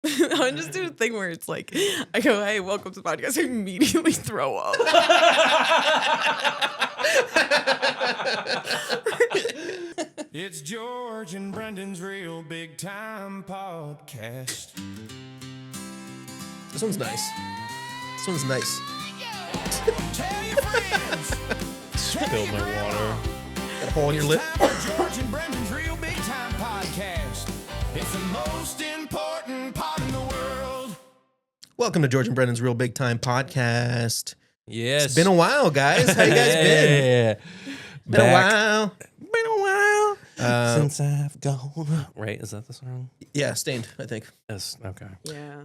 I just do a thing where it's like, I go, hey, welcome to the podcast. I immediately throw up. It's George and Brendan's Real Big Time Podcast. This one's nice. This one's nice. Tell your friends. Spilled my water. Got a hole in your lip. George and Brendan's Real Big Time Podcast. It's the most important part in the world. Welcome to George and Brendan's Real Big Time Podcast. Yes. It's been a while, guys. How you guys been? Been a while. Been a while. Since I've gone. Right? Is that the song? Yeah, Stained, I think. Yes. Okay. Yeah.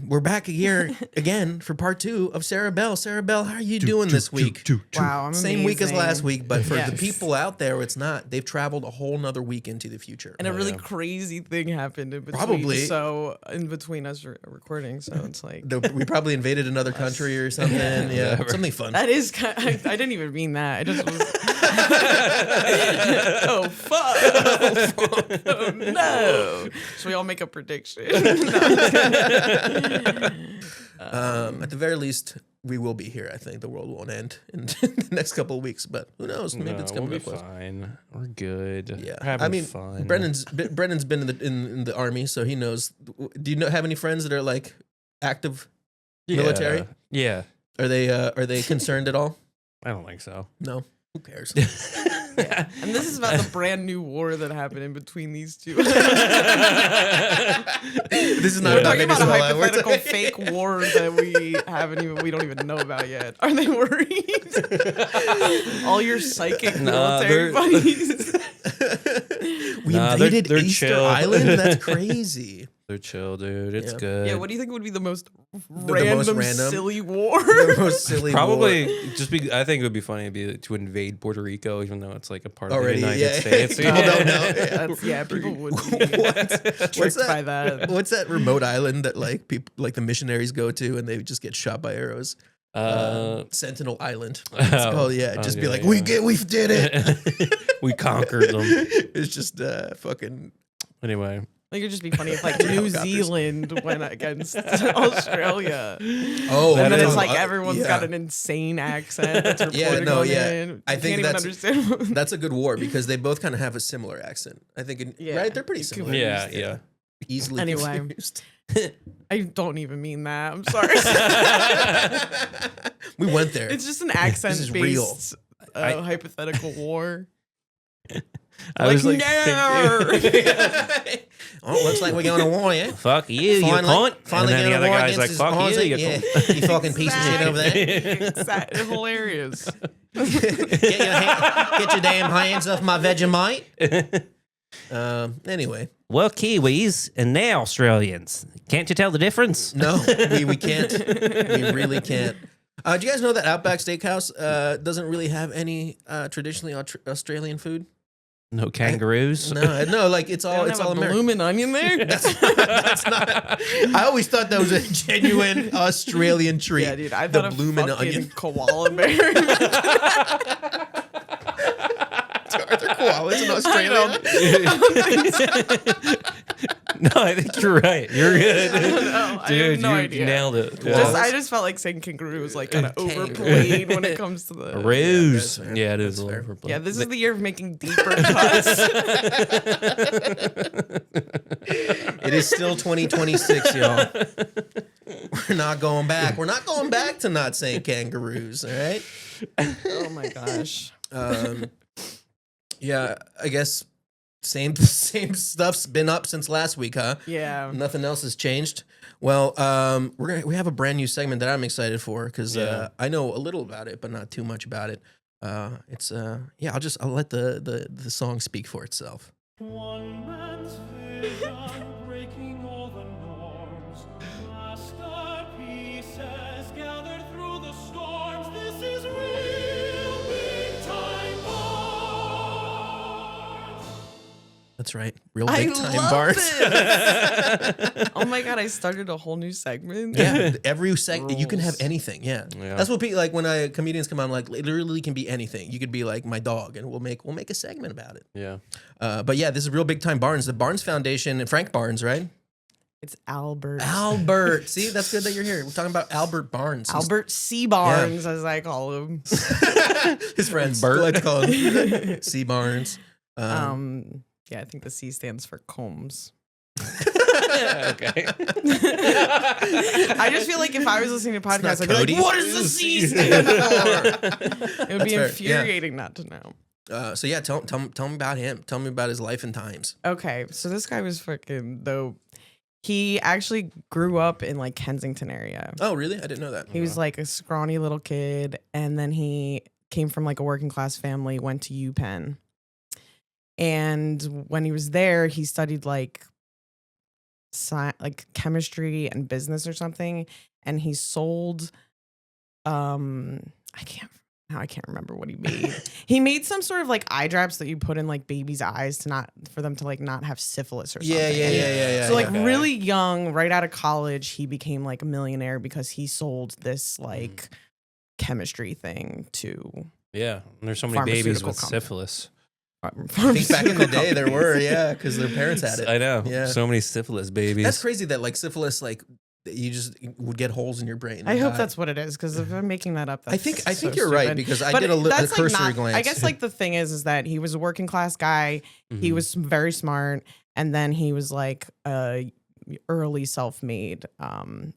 We're back here again for part 2 of Sarah Bell. Sarah Bell, how are you doing this week? Wow, I'm Same week as amazing. last week, but for Yes. the people out there, it's not. They've traveled a whole nother week into the future. And a really crazy thing happened in between. Probably. So, in between us recording. So, it's like. We probably invaded another country or something. Yeah, something fun. That is kind of, I didn't even mean that. I just was. Oh, fuck. Oh, no. Should we all make a prediction? At the very least, we will be here. I think the world won't end in the next couple of weeks, but who knows? Maybe it's coming we'll up be close. fine. We're good. Yeah, We're having I mean, fun. Brendan's been in the army, so he knows. Do you have any friends that are like active military? Yeah. Are they concerned at all? I don't think so. No. Who cares? Yeah. And this is about the brand new war that happened in between these two. This is not about Talking about a Venezuela. We're hypothetical talking- fake war that we don't even know about yet. Are they worried? All your psychic military buddies. We Nah, invaded they're Easter chill. Island. That's crazy. They're chill, dude. It's Yeah. good. Yeah, what do you think would be the most most random, random? silly war? The most silly Probably war. I think it would be funny to invade Puerto Rico, even though it's like a part Already, of the United yeah. States. People don't know. People would be What's tricked that? by that. What's that remote island that like people like the missionaries go to and they just get shot by arrows? Sentinel Island. It's called, yeah. Just be like, we did it. We conquered them. It's just fucking. Anyway. I think it'd just be funny if like New Zealand went against Australia. Oh, And then is- it's like everyone's yeah. got an insane accent that's reporting Yeah, no, on yeah. it. I You think can't even understand. That's a good war because they both kind of have a similar accent. I think, Yeah. right? They're pretty You could- similar. Yeah. Easily Anyway. confused. I don't even mean that. I'm sorry. We went there. It's just an This is accent-based hypothetical war. I was like, no. Oh, looks like we're going to war, yeah? fuck you, you cunt. Finally And then the going to other war guy's against like, his fuck Aussie. you, you Yeah. cunt. You fucking piece of shit over there. Exactly. Hilarious. Get your damn hands off my Vegemite. Anyway. Well, Kiwis and now Australians. Can't you tell the difference? No, we can't. We really can't. Do you guys know that Outback Steakhouse doesn't really have any traditionally Australian food? No kangaroos. No, like it's all Don't have a American. bloomin' onion there. That's not. I always thought that was a genuine Australian treat. Yeah, dude. I the thought a bloomin' fucking onion. koala bear. Are there koalas in Australia? No, I think you're right. You're good. I don't know. I Dude, have no you idea. nailed it. I just felt like saying kangaroo was like kind of overplayed when it comes to the Ruse. fair. Yeah, it is a That's little fair. overplayed. Yeah, this is the year of making deeper cuts. It is still 2026, y'all. We're not going back. We're not going back to not saying kangaroos, all right? Oh my gosh. Yeah, I guess same stuff's been up since last week, huh? Yeah. Nothing else has changed. Well, we have a brand new segment that I'm excited for because Yeah. I know a little about it, but not too much about it. I'll let the song speak for itself. One man's vision breaking all the norms. Masterpieces gathered through the storms. This is real big time Barnes. That's right, real I big time love bars. this. Oh my god, I started a whole new segment. Yeah, every segment you can have Rules. anything. Yeah, Yeah. that's what people like when comedians come on. Like, it literally can be anything. You could be like my dog, and we'll make a segment about it. Yeah. But yeah, this is real big time Barnes, the Barnes Foundation, and Frank Barnes, right? It's Albert. Albert. See, that's good that you're here. We're talking about Albert Barnes. Albert C. Barnes, as I call him. His friends like to call him C. Barnes. Yeah, I think the C stands for Combs. Okay. I just feel like if I was listening to podcasts, I'd be Cody. like, what does the C stand for? It would be fair, infuriating not to know. So yeah, tell me about him. Tell me about his life and times. Okay, so this guy was fucking dope. He actually grew up in like Kensington area. Oh, really? I didn't know that. He was like a scrawny little kid, and then he came from like a working class family, went to UPenn. And when he was there, he studied like chemistry and business or something, and he sold I can't remember what he made. He made some sort of like eye drops that you put in like babies' eyes for them to like not have syphilis or something. Yeah. So like really young, right out of college, he became like a millionaire because he sold this like chemistry thing to Yeah, and there's so many babies with Pharmaceutical syphilis. I think back in the day there were, because their parents had it. I know. Yeah. So many syphilis babies. That's crazy that like syphilis, like you just would get holes in your brain. I hope that's what it is, because if I'm making that up, that's I think so you're right, stupid. because I But did a that's, like, cursory not- glance. I guess like the thing is that he was a working class guy. He was very smart, and then he was like a early self-made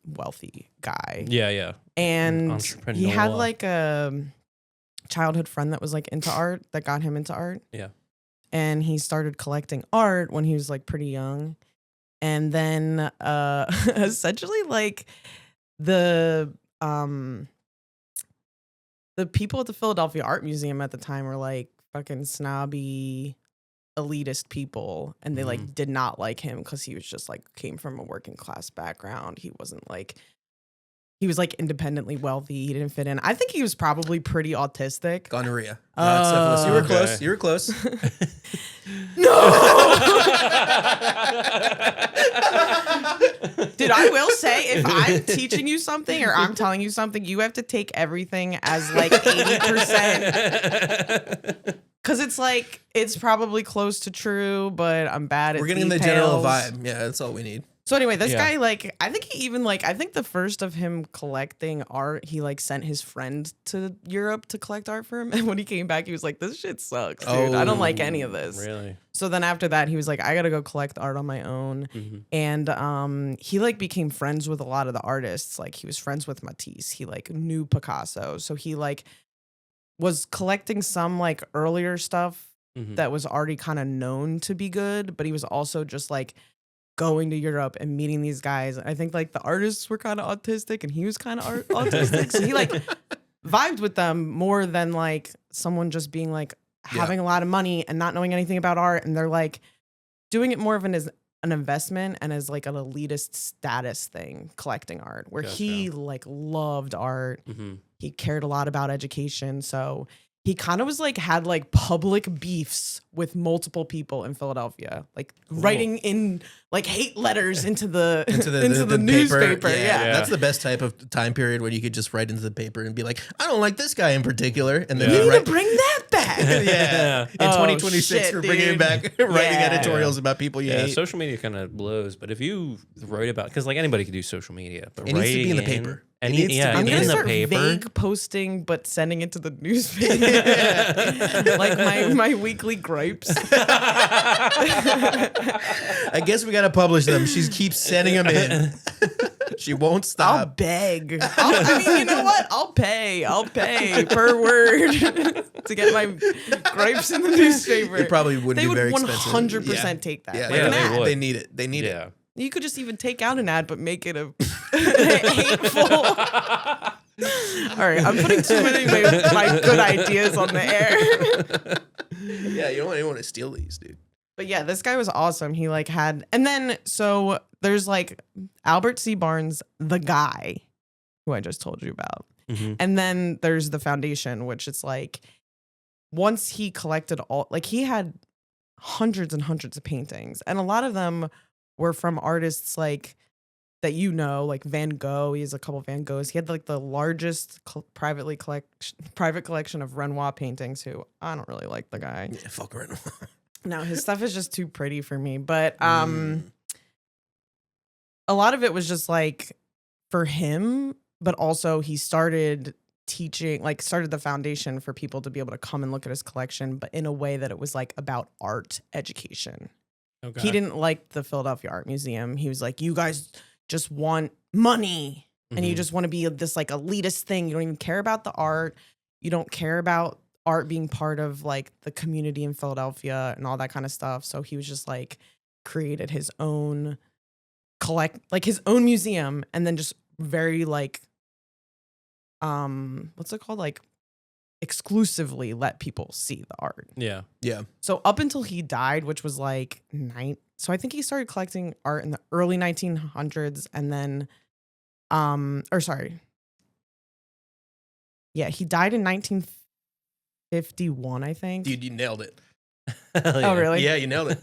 wealthy guy. Yeah. And he had Entrepreneur. like a childhood friend that was like into art, that got him into art. Yeah. And he started collecting art when he was like pretty young. And then essentially like the people at the Philadelphia Art Museum at the time were like fucking snobby elitist people, and they like did not like him because he was just like came from a working class background. He wasn't like, he was like independently wealthy. He didn't fit in. I think he was probably pretty autistic. Gonorrhea. Not syphilis. You were close. Okay. You were close. Dude, I will say, if I'm teaching you something or I'm telling you something, you have to take everything as like 80%. Because it's like, it's probably close to true, but I'm bad at We're getting the general vibe. Yeah, that's all we need. So anyway, this guy, like, I think he even, like, I think the first of him collecting art, he, like, sent his friend to Europe to collect art for him. And when he came back, he was like, this shit sucks, dude. I don't like any of this. Really? So then after that, he was like, I got to go collect art on my own. And he, like, became friends with a lot of the artists. Like, he was friends with Matisse. He, like, knew Picasso. So he, like, was collecting some, like, earlier stuff that was already kind of known to be good. But he was also just, like, going to Europe and meeting these guys. I think like the artists were kind of autistic and he was kind of autistic. So he like vibed with them more than like someone just being like having a lot of money and not knowing anything about art. And they're like doing it more of as an investment and as like an elitist status thing, collecting art, where he like loved art. He cared a lot about education. So he kind of was like, had like public beefs with multiple people in Philadelphia, like writing in like hate letters into the newspaper. Yeah. That's the best type of time period when you could just write into the paper and be like, I don't like this guy in particular. And then We need write, to bring that back. in 2026, shit, we're bringing dude. back writing Yeah. editorials about people you Yeah, hate. social media kind of blows, but if you write about, because like anybody could do social media, but It needs to be in the writing paper. And It needs to be I'm in gonna the start paper. vague posting, but sending it to the newspaper, like my weekly gripes. I guess we got to publish them. She keeps sending them in. She won't I'll stop. beg. I mean, you know what? I'll pay per word to get my gripes in the newspaper. It probably wouldn't They be would very expensive. 100% take that. Yeah, Like an ad. they need it. They need it. Yeah. You could just even take out an ad, but make it a hateful. All right, I'm putting too many of my good ideas on the air. Yeah, you don't want anyone to steal these, dude. But yeah, this guy was awesome. He like had, and then so there's like Albert C. Barnes, the guy who I just told you about. And then there's the foundation, which it's like once he collected all, like he had hundreds and hundreds of paintings, and a lot of them were from artists like that, you know, like Van Gogh. He has a couple of Van Goghs. He had like the largest private collection of Renoir paintings. Who I don't really like the guy. Yeah, fuck Renoir. No, his stuff is just too pretty for me. But a lot of it was just like for him, but also he started teaching, like started the foundation for people to be able to come and look at his collection, but in a way that it was like about art education. Okay. He didn't like the Philadelphia Art Museum. He was like, you guys just want money and you just want to be this like elitist thing. You don't even care about the art. You don't care about art being part of like the community in Philadelphia and all that kind of stuff. So he was just like created his own his own museum, and then just very like what's it called, like exclusively let people see the art. Yeah. Yeah. So up until he died, which was like so I think he started collecting art in the early 1900s, and then he died in 1951, I think. Dude, you nailed it. Oh, really? Yeah, you nailed it.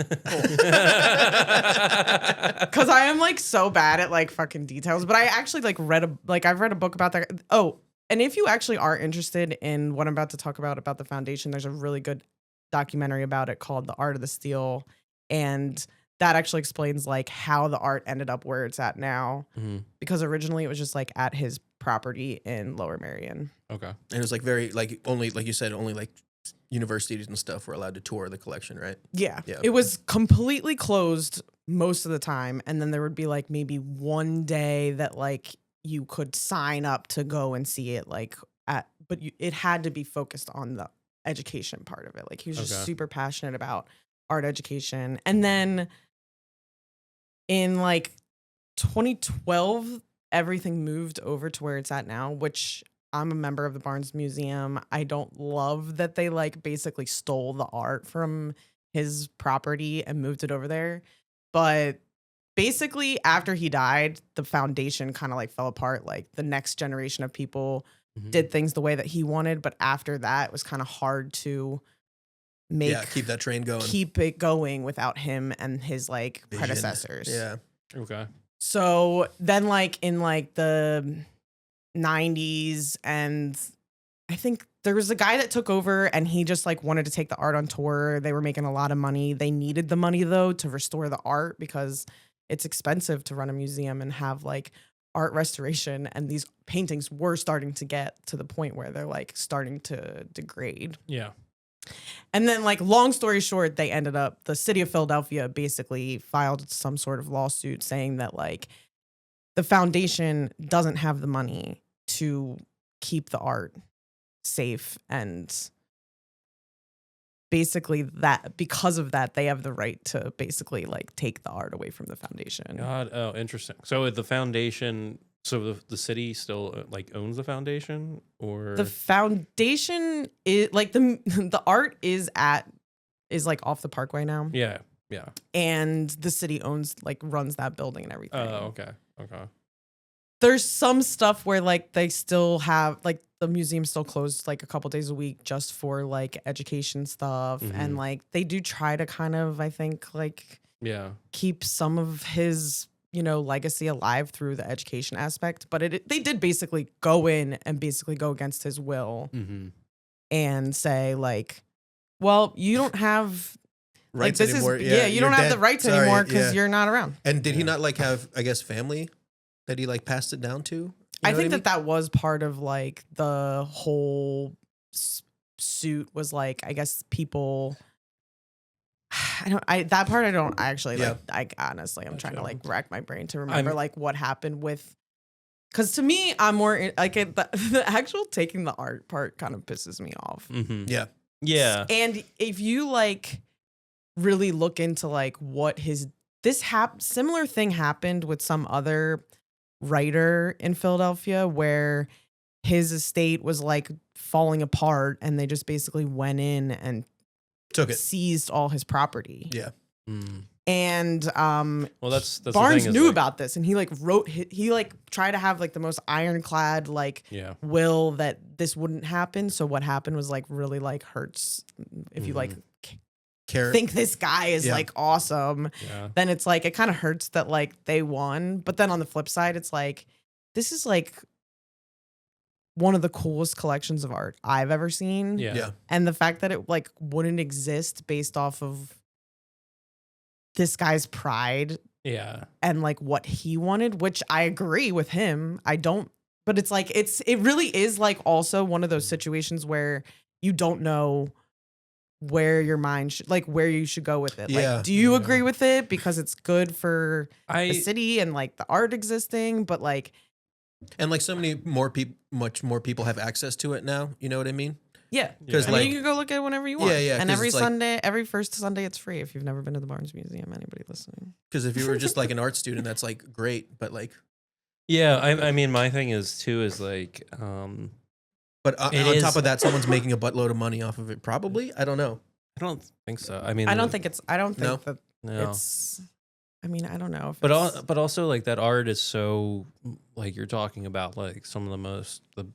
Because I am like so bad at like fucking details, but I actually like I've read a book about that. Oh, and if you actually are interested in what I'm about to talk about the foundation, there's a really good documentary about it called The Art of the Steal, and that actually explains like how the art ended up where it's at now, because originally it was just like at his property in Lower Merion. Okay. And it was like very like only, like you said, only like universities and stuff were allowed to tour the collection, right? Yeah. Yeah. It was completely closed most of the time, and then there would be like maybe one day that like you could sign up to go and see it, like it had to be focused on the education part of it. Like he was just super passionate about art education. And then in like 2012, everything moved over to where it's at now, which I'm a member of the Barnes Museum. I don't love that they like basically stole the art from his property and moved it over there. But basically after he died, the foundation kind of like fell apart. Like the next generation of people did things the way that he wanted. But after that, it was kind of hard to keep that train going. Keep it going without him and his like Vision. predecessors. Yeah. Okay. So then like in like the 90s, and I think there was a guy that took over and he just like wanted to take the art on tour. They were making a lot of money. They needed the money though to restore the art because it's expensive to run a museum and have like art restoration. And these paintings were starting to get to the point where they're like starting to degrade. Yeah. And then like long story short, the city of Philadelphia basically filed some sort of lawsuit saying that like the foundation doesn't have the money to keep the art safe, and basically that because of that they have the right to basically like take the art away from the foundation. God, oh, interesting. So the foundation, so the city still like owns the foundation, or The foundation is like the art is like off the Parkway now. yeah, yeah. And the city runs that building and everything. Oh, okay. There's some stuff where like they still have like the museum still closed like a couple days a week just for like education stuff, and like they do try to kind of, I think, like keep some of his legacy alive through the education aspect, but they did basically go in and basically go against his will and say like, well, you don't have rights like this anymore. is you don't have the rights anymore because you're not around. And did he not like have, I guess, family that he like passed it down to? I think that was part of like the whole suit was like, I guess people. That part I don't actually like. I honestly, I'm trying to like rack my brain to remember like what happened with. Because to me, I'm more like the actual taking the art part kind of pisses me off. Yeah. Yeah. And if you like really look into like what similar thing happened with some other writer in Philadelphia where his estate was like falling apart and they just basically went in and took it, seized all his property. Yeah. And well, that's Barnes knew about this, and he like he like tried to have like the most ironclad like will that this wouldn't happen. So what happened was like really like hurts if you like think this guy is like awesome, then it's like it kind of hurts that like they won. But then on the flip side, it's like this is like one of the coolest collections of art I've ever seen. Yeah. And the fact that it like wouldn't exist based off of this guy's pride Yeah. and like what he wanted, which I agree with him. I don't, but it's like, it really is like also one of those situations where you don't know where your mind should, like where you should go with it. Yeah. Like, do you agree with it because it's good for the I city and like the art existing, but like, And like so many more people, much more people have access to it now. You know what I mean? yeah. 'Cause, I mean, like- you can go look at it whenever you want. Yeah, yeah, And 'cause every it's like- Sunday, every first Sunday, it's free if you've never been to the Barnes Museum. Anybody listening? Because if you were just like an art student, that's like great. But like, yeah, I mean my thing is too is like but It on is- top of that, someone's making a buttload of money off of it. Probably. I don't know. I don't think so. I mean I don't think No. that no. it's, I mean, I don't know. If But it's, but also like that art is so like you're talking about like some of the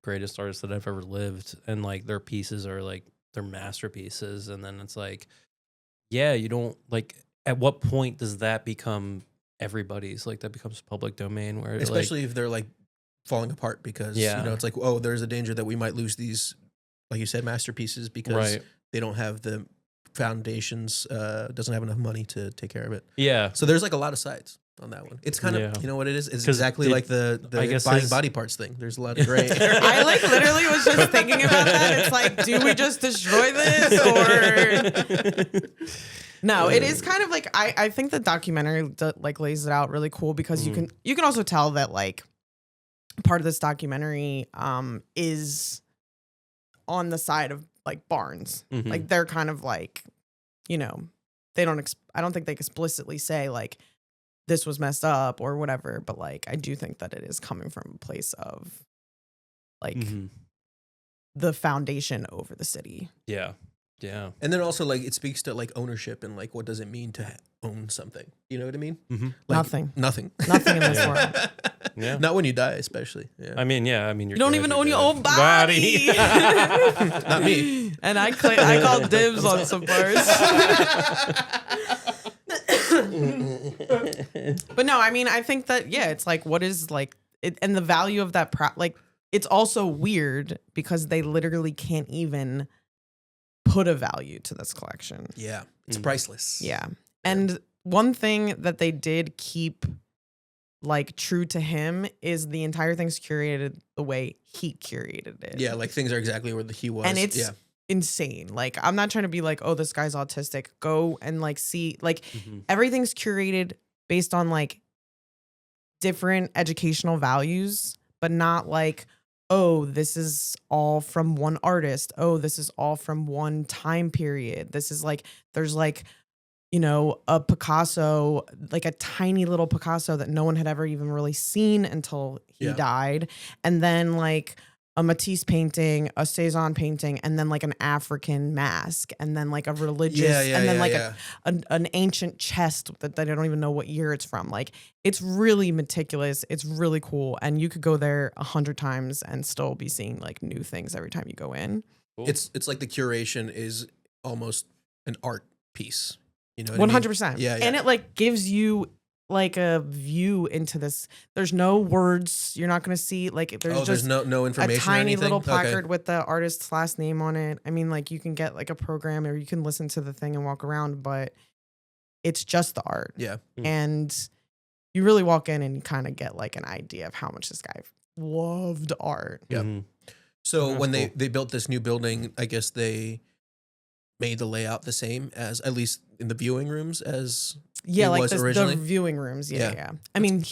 greatest artists that have ever lived, and like their pieces are like their masterpieces, and then it's like, yeah, you don't like at what point does that become everybody's, like that becomes public domain where Especially if they're like falling apart because Yeah. you know it's like, oh, there's a danger that we might lose these, like you said, masterpieces because right, they don't have the foundations, doesn't have enough money to take care of it. yeah, So there's like a lot of sides on that one. It's kind of, Yeah. you know what it is? It's 'Cause exactly did- like the I guess buying his- body parts thing. There's a lot of gray. I like literally was just thinking about that. It's like, do we just destroy this or no? It is kind of like I think the documentary like lays it out really cool because you can also tell that like part of this documentary is on the side of like Barnes. Mhm. Like they're kind of like, you know, they don't. I don't think they explicitly say like this was messed up or whatever, but like I do think that it is coming from a place of like Mhm. the foundation over the city. yeah, yeah, And then also like it speaks to like ownership and like what does it mean to own something? You know what I mean? mm-hmm. Like, Nothing. Nothing. Nothing in this Yeah. world. Yeah. Not when you die, especially. Yeah. I mean, you're You don't dead, even you're own your dead. own body. Not me. And I call dibs on some parts. But no, I mean, I think that yeah, it's like what is like it, and the value of that like it's also weird because they literally can't even put a value to this collection. Yeah. It's Mm. priceless. Yeah. And one thing that they did keep like true to him is the entire thing's curated the way he curated it. Yeah, like things are exactly where he was. And it's yeah. insane. Like I'm not trying to be like, oh, this guy's autistic. Go and like see like Mhm. everything's curated based on like different educational values, but not like, oh, this is all from one artist. Oh, this is all from one time period. This is like, there's like, you know, a Picasso, like a tiny little Picasso that no one had ever even really seen until he Yeah. died. And then like a Matisse painting, a Cezanne painting, and then like an African mask, and then like a religious, and then like an ancient chest that they don't even know what year it's from. Like it's really meticulous. It's really cool. And you could go there 100 times and still be seeing like new things every time you go in. Cool. It's like the curation is almost an art piece. You know what I mean? 100%. Yeah, yeah. And it like gives you like a view into this. There's no words. You're not going to see like there's there's just no information a or tiny anything? little Okay. placard with the artist's last name on it. I mean, like you can get like a program or you can listen to the thing and walk around, but it's just the art. Yeah. And you really walk in and you kind of get like an idea of how much this guy loved art. Yeah. Mhm. So That's when cool. they built this new building, I guess they made the layout the same as, at least in the viewing rooms, as Yeah, it like was the originally? viewing rooms. Yeah, Yeah. yeah. I mean,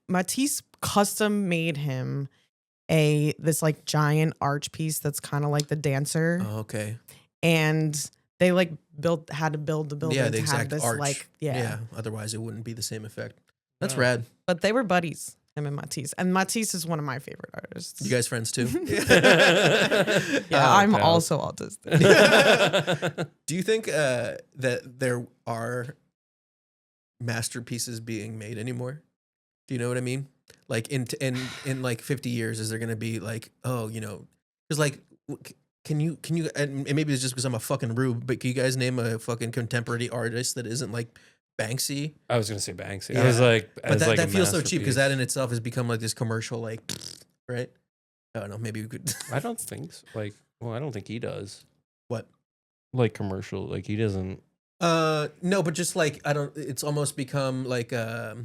Matisse custom made him this like giant arch piece that's kind of like the dancer, Oh, okay. and they like had to build the building Yeah, to the have exact this arch. like yeah. Otherwise, it wouldn't be the same effect. That's Oh. rad. But they were buddies, him and Matisse, and Matisse is one of my favorite artists. You guys friends too? yeah, I'm pals. also autistic. Do you think that there are masterpieces being made anymore? Do you know what I mean? Like in like 50 years, is there going to be like, oh, you know, because like, can you, and maybe it's just because I'm a fucking rube, but can you guys name a fucking contemporary artist that isn't like Banksy? I was gonna say Banksy. Yeah. I was like, But as that, like a that feels so cheap because that masterpiece. in itself has become like this commercial, like, right? I don't know. Maybe we could. I don't think so. Like, well, I don't think he does. What? Like commercial. Like he doesn't. No, but just like I don't. It's almost become like a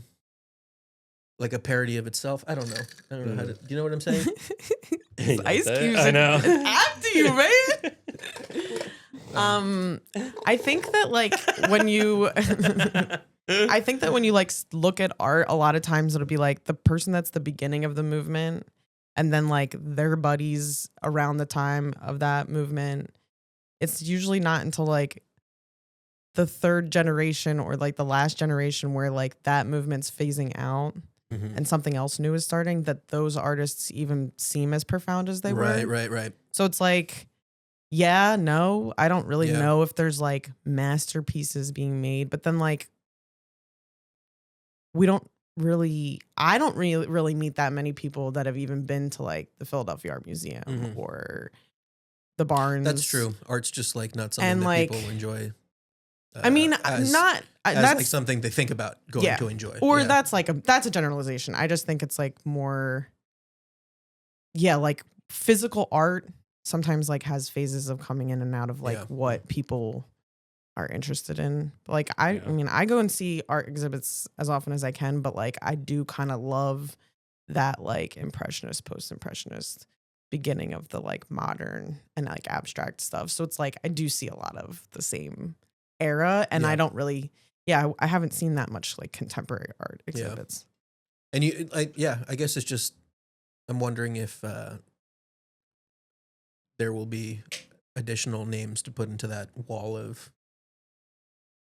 parody of itself. I don't know. I don't know how to. Do you know what I'm saying? Ice Cube's I know. after you, man. I think that like when you like look at art, a lot of times it'll be like the person that's the beginning of the movement, and then like their buddies around the time of that movement. It's usually not until like the third generation or like the last generation where like that movement's phasing out and something else new is starting that those artists even seem as profound as they were. Right. So it's like, yeah, no, I don't really Yeah. know if there's like masterpieces being made, but then like I don't really meet that many people that have even been to like the Philadelphia Art Museum or the Barnes. That's true. Art's just like not something And, that like, people enjoy. I mean, as that's like something they think about going to enjoy. Or Yeah. that's a generalization. I just think it's like more, like physical art sometimes like has phases of coming in and out of like what people are interested in. Like I mean, I go and see art exhibits as often as I can, but like I do kind of love that like impressionist, post-impressionist beginning of the like modern and like abstract stuff. So it's like I do see a lot of the same era, and I don't really I haven't seen that much like contemporary art exhibits. And you like I guess it's just I'm wondering if there will be additional names to put into that wall of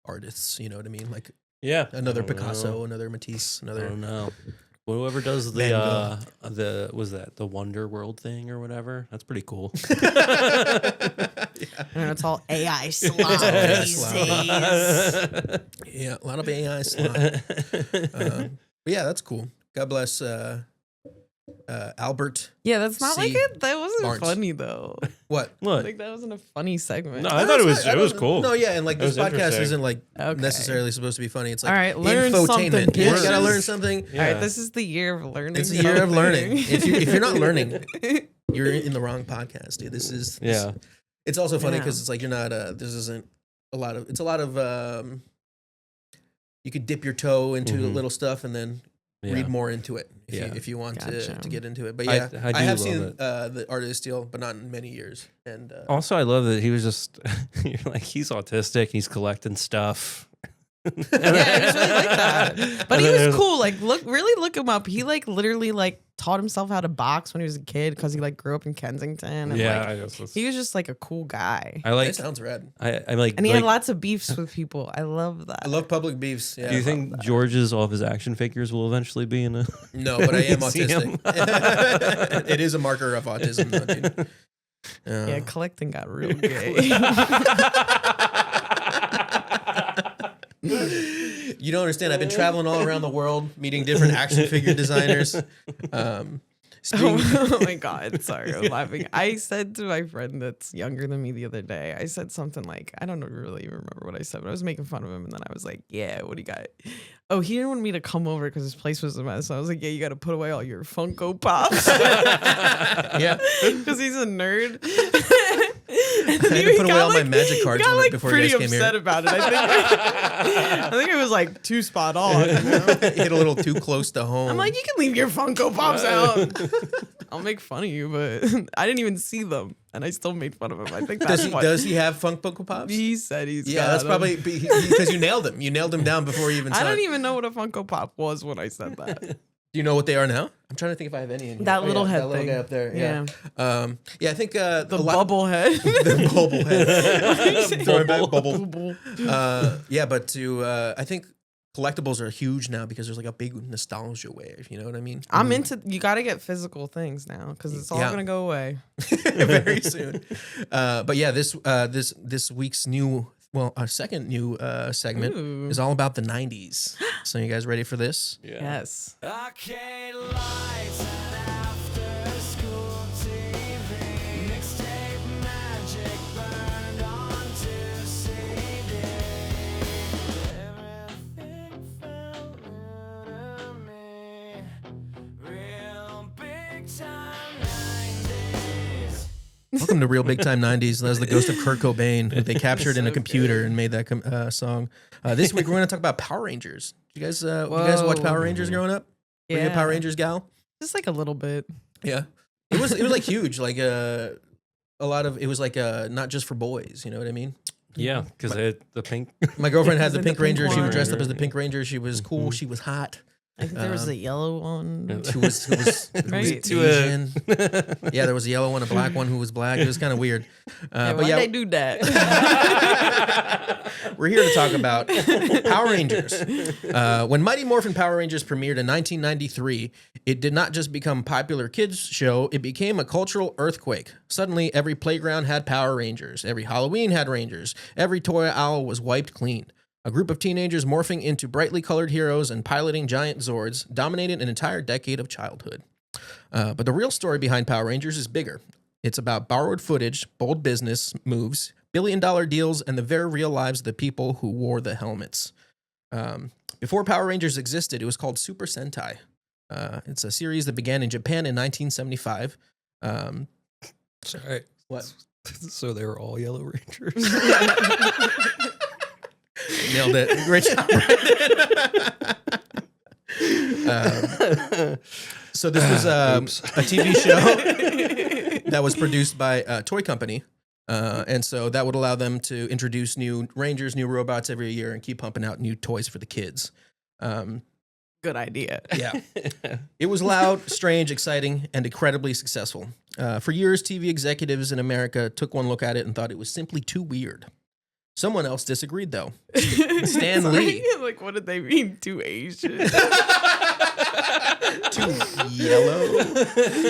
artists, you know what I mean? Like another Picasso, another Matisse, another I don't know. Well, whoever does the Wonder World thing or whatever, that's pretty cool. And it's all AI slop AI these slop. days. Yeah, a lot of AI slop. But yeah, that's cool. God bless Albert. Yeah, that's not like C. it. That wasn't Barnes. funny though. What? What? Like that wasn't a funny segment. No, I thought it was That's cool. No, yeah, and like It this was podcast interesting. isn't like Okay. necessarily supposed to be funny. It's like All right, learn something, infotainment. Yeah, you gotta bitches. learn something. All right, this is the year of learning. It's a year of learning. something. If you're not learning, you're in the wrong podcast, dude. This is It's also funny because it's like you're not. This isn't a lot of. It's a lot of. You could dip your toe into little stuff and then read more into it if you want Gotcha. to get into it. But yeah, I do have love seen it. the Artist Steal, but not in many years. And Also, I love that he was just you're like he's autistic. He's collecting stuff. Yeah, it was really like that. But he was cool. Like, look him up. He like literally like taught himself how to box when he was a kid because he like grew up in Kensington. And, Yeah, like, I guess that's- he was just like a cool guy. I like. that sounds rad. I like. And he like, had lots of beefs with people. I love that. I love public beefs. Yeah. Do you think George's all of his action figures will eventually be in a? No, but I am museum? autistic. It is a marker of autism, though, dude. Yeah, collecting got real gay. You don't understand. I've been traveling all around the world, meeting different action figure designers. Oh my God. Sorry, I'm laughing. I said to my friend that's younger than me the other day, I said something like, I don't really remember what I said, but I was making fun of him. And then I was like, yeah, what do you got? Oh, he didn't want me to come over because his place was a mess. So I was like, yeah, you got to put away all your Funko Pops. Yeah. Because he's a nerd. I had to put away all my magic cards got like before you pretty guys came upset here. about it. I think it was like too spot on. You know? Hit a little too close to home. I'm like, you can leave your Funko Pops out. I'll make fun of you, but I didn't even see them, and I still made fun of him. I think that's does he have Funko Pops? he said he's Yeah, got that's them. probably because you nailed him. You nailed him down before you even I saw don't it. even know what a Funko Pop was when I said that. Do you know what they are now? I'm trying to think if I have any in here. That little head that little thing. guy up there. Yeah. I think The bubble head. the bubble head. Sorry, bubble. Bubble. Yeah, but I think collectibles are huge now because there's like a big nostalgia wave. You know what I mean? I'm into. You got to get physical things now because it's all Yeah. gonna go away. very soon. But yeah, this week's our second new segment Ooh. is all about the 90s. So you guys ready for this? Yes. Arcade lights and after school TV. Mixtape magic burned onto CD. Everything felt new to me. Real big time 90s. Welcome to Real Big Time 90s. That was the ghost of Kurt Cobain, who they captured in a computer and made that song. This week we're going to talk about Power Rangers. You guys watch Power Rangers growing up? Were you a Power Rangers gal? Just like a little bit. Yeah. It was like huge. Like a lot of it was like not just for boys. You know what I mean? Yeah, because they had the pink. My girlfriend had the Pink Ranger. She was one. dressed up as the Pink Ranger. She was cool. She was hot. I think there was a yellow one. Who was Right? Asian. Yeah, there was a yellow one, a black one who was black. It was kind of weird. Why'd But yeah, they do that? we're here to talk about Power Rangers. When Mighty Morphin Power Rangers premiered in 1993, it did not just become a popular kids show, it became a cultural earthquake. Suddenly, every playground had Power Rangers. Every Halloween had Rangers. Every toy aisle was wiped clean. A group of teenagers morphing into brightly colored heroes and piloting giant Zords dominated an entire decade of childhood. But the real story behind Power Rangers is bigger. It's about borrowed footage, bold business moves, billion-dollar deals, and the very real lives of the people who wore the helmets. Before Power Rangers existed, it was called Super Sentai. It's a series that began in Japan in 1975. Sorry. What? So they were all Yellow Rangers. Nailed it. Great job, Brandon. So this was a TV show that was produced by a toy company. And so that would allow them to introduce new Rangers, new robots every year and keep pumping out new toys for the kids. Good idea. Yeah. It was loud, strange, exciting, and incredibly successful. For years, TV executives in America took one look at it and thought it was simply too weird. Someone else disagreed, though. Stan Lee. Like, what did they mean? Too Asian? Too yellow.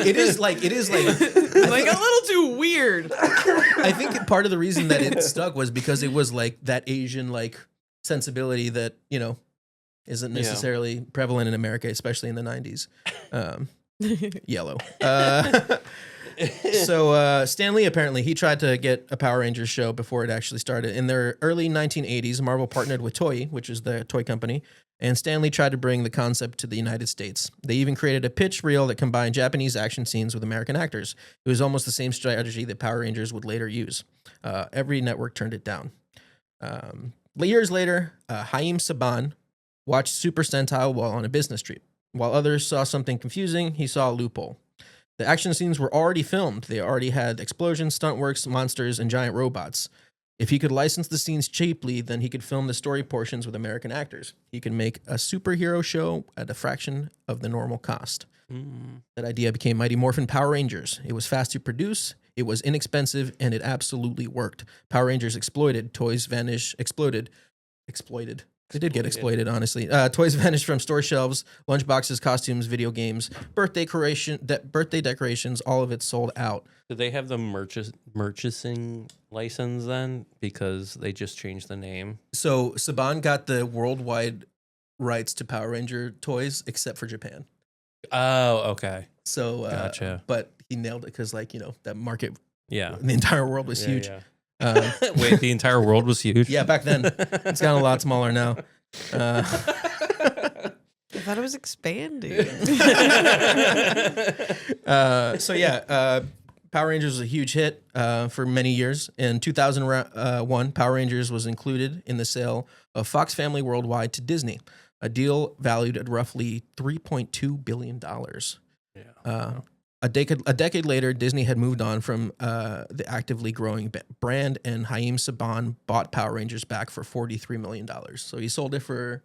It is like like a little too weird. I think part of the reason that it stuck was because it was like that Asian like sensibility that, you know, isn't necessarily prevalent in America, especially in the 90s. Yellow. So Stan Lee, apparently, he tried to get a Power Rangers show before it actually started. In their early 1980s, Marvel partnered with Toei, which is the toy company, and Stan Lee tried to bring the concept to the United States. They even created a pitch reel that combined Japanese action scenes with American actors. It was almost the same strategy that Power Rangers would later use. Every network turned it down. Years later, Haim Saban watched Super Sentai while on a business trip. While others saw something confusing, he saw a loophole. The action scenes were already filmed. They already had explosions, stunt works, monsters, and giant robots. If he could license the scenes cheaply, then he could film the story portions with American actors. He could make a superhero show at a fraction of the normal cost. That idea became Mighty Morphin Power Rangers. It was fast to produce, it was inexpensive, and it absolutely worked. Power Rangers exploded. Toys exploited. They did get exploited, honestly. Toys vanished from store shelves, lunchboxes, costumes, video games, birthday decorations, all of it sold out. Did they have the merchandising license then? Because they just changed the name. So Saban got the worldwide rights to Power Ranger toys, except for Japan. Oh, okay. So, Gotcha. But he nailed it because, like, you know, that market, Yeah. the entire world was huge. Yeah. Uh, Wait, the entire world was huge? yeah, back then. It's gotten a lot smaller now. I thought it was expanding. Power Rangers was a huge hit for many years. In 2001, Power Rangers was included in the sale of Fox Family Worldwide to Disney, a deal valued at roughly $3.2 billion. Yeah. A decade later, Disney had moved on from the actively growing brand, and Haim Saban bought Power Rangers back for $43 million. So he sold it for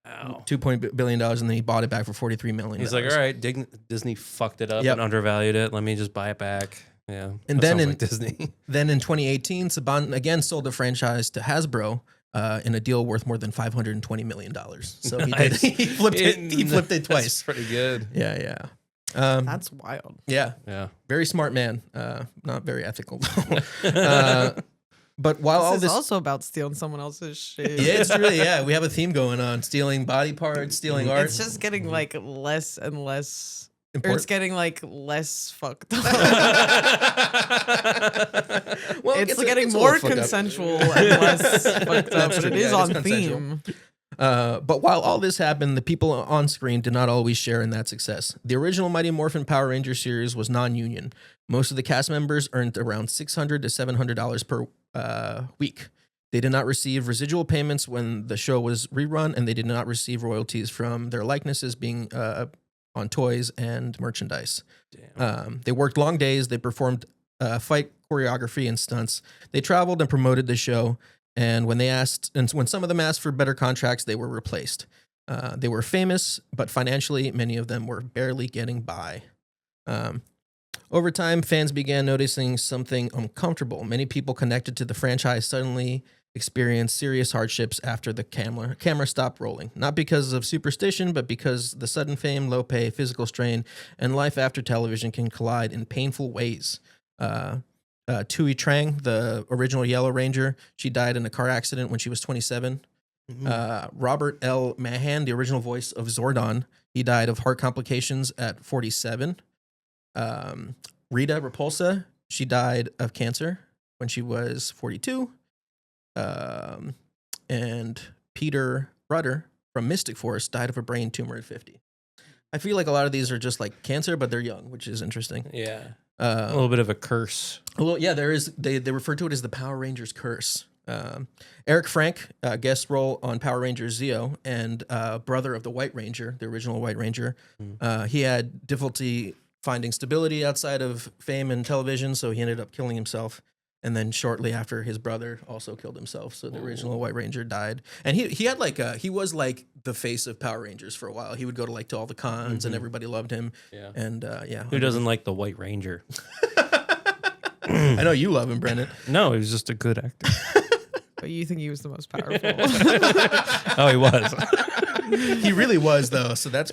$2 billion, and then he bought it back for $43 million. He's like, all right, Disney fucked it up and undervalued it. Let me just buy it back. Yeah. And that then sounds like Disney. Then in 2018, Saban again sold the franchise to Hasbro in a deal worth more than $520 million. So Nice. he flipped it twice. That's pretty good. Yeah. That's wild. Yeah. Yeah. Very smart man. Not very ethical. But while all This this is also about stealing someone else's shit. yeah, it's really, yeah. We have a theme going on: stealing body parts, stealing art. It's just getting like less and less. Or Important. it's getting like less fucked up. Well, it's gets getting a more little fucked up. consensual and less fucked up, but it is on theme. But while all this happened, the people on screen did not always share in that success. The original Mighty Morphin Power Ranger series was non-union. Most of the cast members earned around $600 to $700 per week. They did not receive residual payments when the show was rerun, and they did not receive royalties from their likenesses being on toys and merchandise. They worked long days. They performed fight choreography and stunts. They traveled and promoted the show. And when some of them asked for better contracts, they were replaced. They were famous, but financially, many of them were barely getting by. Over time, fans began noticing something uncomfortable. Many people connected to the franchise suddenly experienced serious hardships after the camera stopped rolling. Not because of superstition, but because the sudden fame, low pay, physical strain, and life after television can collide in painful ways. Tui Trang, the original Yellow Ranger, she died in a car accident when she was 27. Robert L. Mahan, the original voice of Zordon, he died of heart complications at 47. Rita Repulsa, she died of cancer when she was 42. And Peter Rudder from Mystic Force died of a brain tumor at 50. I feel like a lot of these are just like cancer, but they're young, which is interesting. Yeah. A little bit of a curse. Well, yeah, there is. They refer to it as the Power Rangers curse. Eric Frank, guest role on Power Rangers Zeo, and brother of the White Ranger, the original White Ranger. He had difficulty finding stability outside of fame and television, so he ended up killing himself. And then shortly after, his brother also killed himself. So the original White Ranger died. And he had like he was like the face of Power Rangers for a while. He would go to all the cons and everybody loved him. Yeah. And yeah. Who doesn't like the White Ranger? I know you love him, Brendan. No, he was just a good actor. But you think he was the most powerful? Oh, he was. He really was, though. So that's.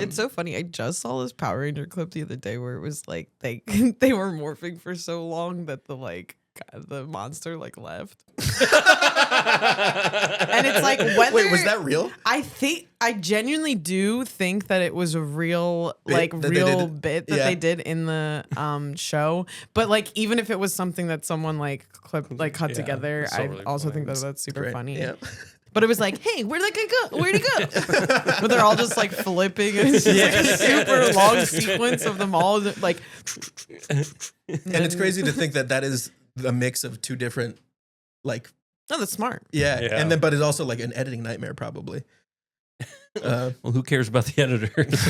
It's so funny. I just saw this Power Ranger clip the other day where it was like they were morphing for so long that the monster left. And it's like, whether, wait, was that real? I genuinely do think that it was a real bit bit that they did in the show. But even if it was something that someone cut together, I really also funny. think that's super Great. funny. Yeah. But it was like, hey, where'd that guy go? Where'd he go? But they're all just flipping. And it's just a super long sequence of them all And it's crazy to think that is a mix of two different No, that's smart. Yeah. And then but it's also an editing nightmare probably. Well, who cares about the editors?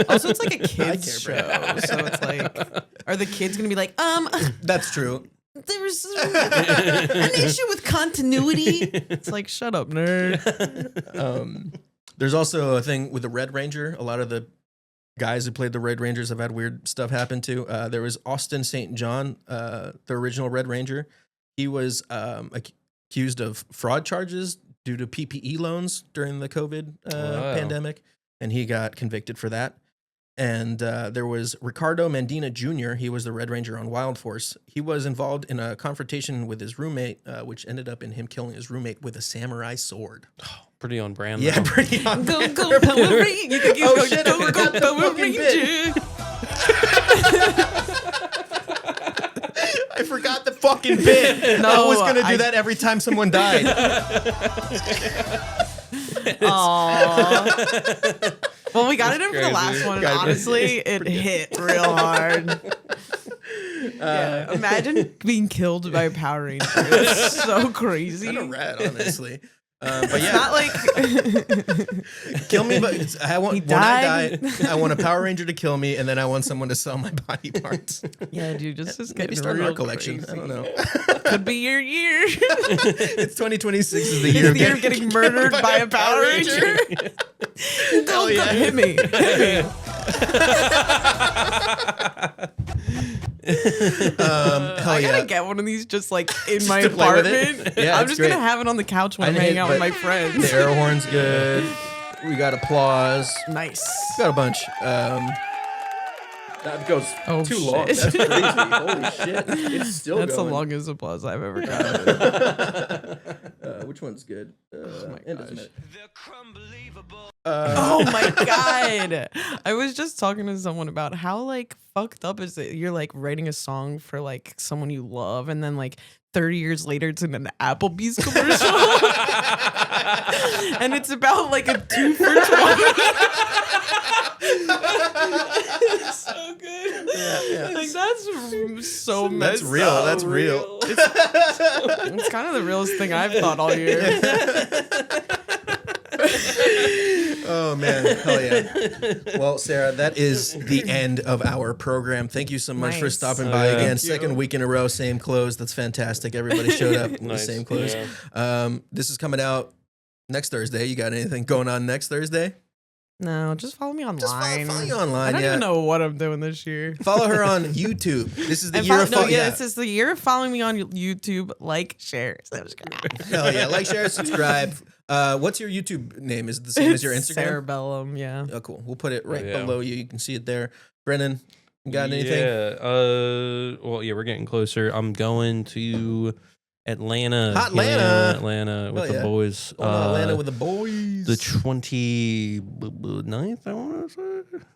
Also, it's a kids show, so it's are the kids gonna be That's true. there was an issue with continuity? It's shut up, nerd. There's also a thing with the Red Ranger. A lot of the guys who played the Red Rangers have had weird stuff happen to. There was Austin St. John, the original Red Ranger. He was accused of fraud charges due to PPE loans during the COVID pandemic, and he got convicted for that. And there was Ricardo Mandina Jr. He was the Red Ranger on Wild Force. He was involved in a confrontation with his roommate, which ended up in him killing his roommate with a samurai sword. Oh, pretty on brand. Yeah, though. pretty on Go brand. Power Ranger! You think he's going shit, I go forgot the Power fucking bit. Ranger? I forgot the fucking bit. No, I was going to do that every time someone died. Aww. Well, we got it in for the last one, and honestly, it hit real hard. Yeah, imagine being killed by a Power Ranger. It's so crazy. Kind of rad, honestly. But yeah, Not kill me. But I want He when I died. die, I want a Power Ranger to kill me, and then I want someone to sell my body parts. Yeah, dude, just Maybe getting start real our collection. crazy. I don't know. Could be your year. It's 2026 is the year It's the year of getting murdered by a Power Ranger. Hell yeah. Hit me. I gotta get one of these just in my to play with it? apartment. Yeah, I'm it's just great. gonna have it on the couch when I I'm hate- hanging out with but my friends. The air horn's good. We got applause. Nice. Got a bunch. That goes too long. shit. That's crazy. Holy shit. It's still That's going. the longest applause I've ever gotten. Which one's good? my it doesn't gosh. matter. Oh my god! I was just talking to someone about how fucked up is it? You're writing a song for someone you love, and then 30 years later, it's in an Applebee's commercial. And it's about like a 2 for $20. It's so good. Yeah. Like that's so That's messed real. up. That's real. It's kind of the realest thing I've thought all year. Oh man, hell yeah! Well, Sarah, that is the end of our program. Thank you so much for Nice. stopping by Yeah. again. Thank Second you. week in a row, same clothes. That's fantastic. Everybody showed up in the Nice. same clothes. Yeah. This is coming out next Thursday. You got anything going on next Thursday? No, just follow me online. Just follow you I online. don't Yeah. even know what I'm doing this year. Follow her on YouTube. This is the And year of no, yeah, this is the year of following me on YouTube. Like, share, subscribe. Hell yeah! Like, share, subscribe. What's your YouTube name? Is it the same as your Instagram? Cerebellum, yeah. Oh, cool. We'll put it right Yeah. below you. You can see it there. Brennan, you got anything? Yeah. Well, yeah, we're getting closer. I'm going to Atlanta. Hot Atlanta. Yeah, Atlanta with Hell the yeah. boys. Going to Atlanta with the boys. the 29th, I want to say.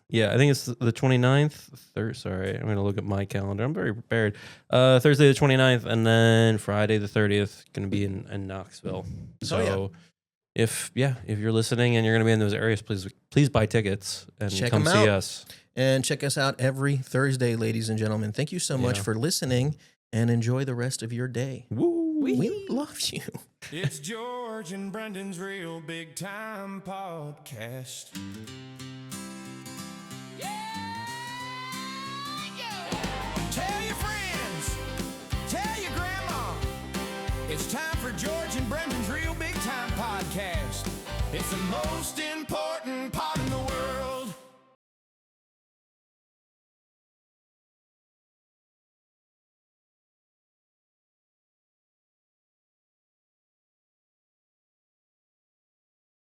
Yeah, I think it's the 29th. Sorry, I'm going to look at my calendar. I'm very prepared. Thursday the 29th, and then Friday the 30th, going to be in Knoxville. So if you're listening and you're going to be in those areas, please buy tickets and Check come 'em see out. us. And check us out every Thursday, ladies and gentlemen. Thank you so much Yeah. for listening and enjoy the rest of your day. Woo. We love you. It's George and Brendan's Real Big Time Podcast. Tell your friends, tell your grandma. It's time for George and Brendan's Real Big Time Podcast. It's the most important